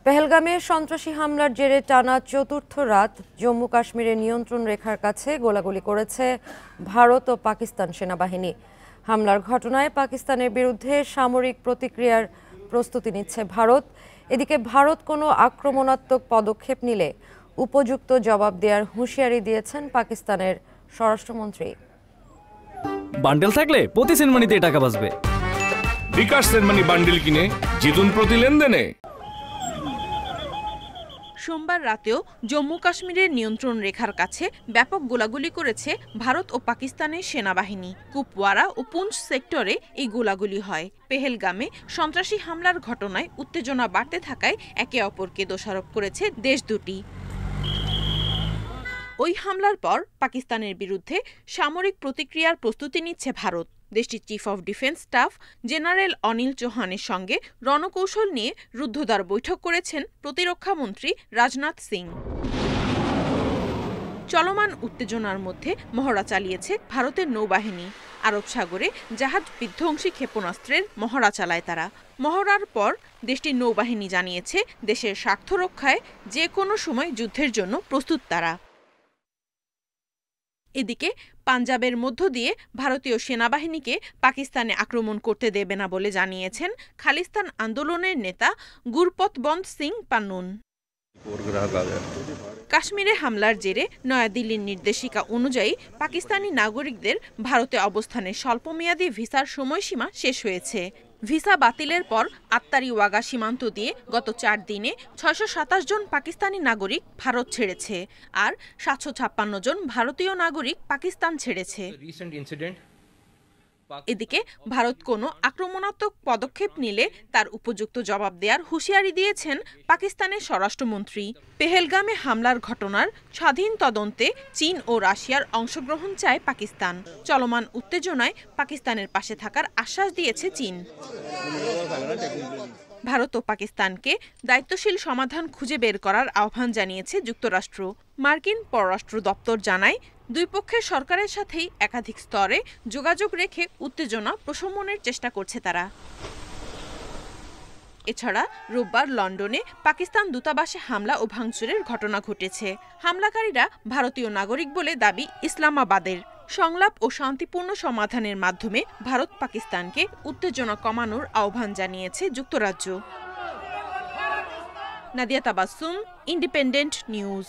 পেহেলগামে সন্ত্রাসী হামলার জেরে টানা চতুর্থ রাত জম্মু কাশ্মীরের নিয়ন্ত্রণ রেখার কাছে গোলাগুলি করেছে ভারত ও পাকিস্তান সেনাবাহিনী। হামলার ঘটনায় পাকিস্তানের বিরুদ্ধে সামরিক প্রতিক্রিয়ার প্রস্তুতি নিচ্ছে ভারত। এদিকে ভারত কোনো আক্রমণাত্মক পদক্ষেপ নিলে উপযুক্ত জবাব দেওয়ার হুঁশিয়ারি দিয়েছেন পাকিস্তানের স্বরাষ্ট্রমন্ত্রী। বান্ডেল থাকলে প্রতি সেনমানিতে টাকা বাঁচবে। বিকাশ সেনমানি বান্ডেল কিনে জিতুন প্রতি লেনদেনে। সোমবার রাতেও জম্মু কাশ্মীরের নিয়ন্ত্রণ রেখার কাছে ব্যাপক গোলাগুলি করেছে ভারত ও পাকিস্তানের সেনাবাহিনী। কুপওয়ারা ও পুঞ্চ সেক্টরে এই গোলাগুলি হয়। পেহেলগামে সন্ত্রাসী হামলার ঘটনায় উত্তেজনা বাড়তে থাকায় একে অপরকে দোষারোপ করেছে দেশ দুটি। ওই হামলার পর পাকিস্তানের বিরুদ্ধে সামরিক প্রতিক্রিয়ার প্রস্তুতি নিচ্ছে ভারত। দেশটির chief of defence staff general Anil চৌহানের সঙ্গে রণকৌশল নিয়ে রুদ্ধদ্বার বৈঠক করেছেন প্রতিরক্ষা মন্ত্রী রাজনাথ সিং। চলমান উত্তেজনার মধ্যে মহড়া চালিয়েছে ভারতের নৌবাহিনী। আরব সাগরে জাহাজ বিধ্বংসী ক্ষেপণাস্ত্রের মহড়া চালায় তারা। মহড়ার পর দেশটির নৌবাহিনী জানিয়েছে দেশের স্বার্থ রক্ষায় যে কোনো সময় যুদ্ধের জন্য প্রস্তুত তারা। এদিকে পাঞ্জাবের মধ্য দিয়ে ভারতীয় সেনাবাহিনীকে পাকিস্তানে আক্রমণ করতে দেবে না বলে জানিয়েছেন খালিস্তান আন্দোলনের নেতা গুরপতবন্ত সিং পান্নুন। কাশ্মীরে হামলার জেরে নয়াদিল্লির নির্দেশিকা অনুযায়ী পাকিস্তানি নাগরিকদের ভারতে অবস্থানের স্বল্পমেয়াদী ভিসার সময়সীমা শেষ হয়েছে। ভিসা বাতিলের পর আত্তারি ওয়াগা সীমান্ত দিয়ে গত 4 দিনে 627 জন পাকিস্তানি নাগরিক ভারত ছেড়েছে, আর 756 জন ভারতীয় নাগরিক পাকিস্তান ছেড়েছে। এদিকে ভারত কোনো আক্রমণাত্মক পদক্ষেপ নিলে তার উপযুক্ত জবাব দেওয়ার হুঁশিয়ারি দিয়েছেন পাকিস্তানের স্বরাষ্ট্রমন্ত্রী। পেহেলগামে হামলার ঘটনার স্বাধীন তদন্তে চীন ও রাশিয়ার অংশগ্রহণ চায় পাকিস্তান। চলমান উত্তেজনায় পাকিস্তানের পাশে থাকার আশ্বাস দিয়েছে চীন। ভারত ও পাকিস্তানকে দায়িত্বশীল সমাধান খুঁজে বের করার আহ্বান জানিয়েছে যুক্তরাষ্ট্র। মার্কিন পররাষ্ট্র দপ্তর জানায়, দুই পক্ষের সরকারের সাথেই একাধিক স্তরে যোগাযোগ রেখে উত্তেজনা প্রশমনের চেষ্টা করছে তারা। এছাড়া রোববার লন্ডনে পাকিস্তান দূতাবাসে হামলা ও ভাঙচুরের ঘটনা ঘটেছে। হামলাকারীরা ভারতীয় নাগরিক বলে দাবি ইসলামাবাদের। সংলাপ ও শান্তিপূর্ণ সমাধানের মাধ্যমে ভারত পাকিস্তানকে উত্তেজনা কমানোর আহ্বান জানিয়েছে যুক্তরাজ্য। Nadia Tabassum, independent news.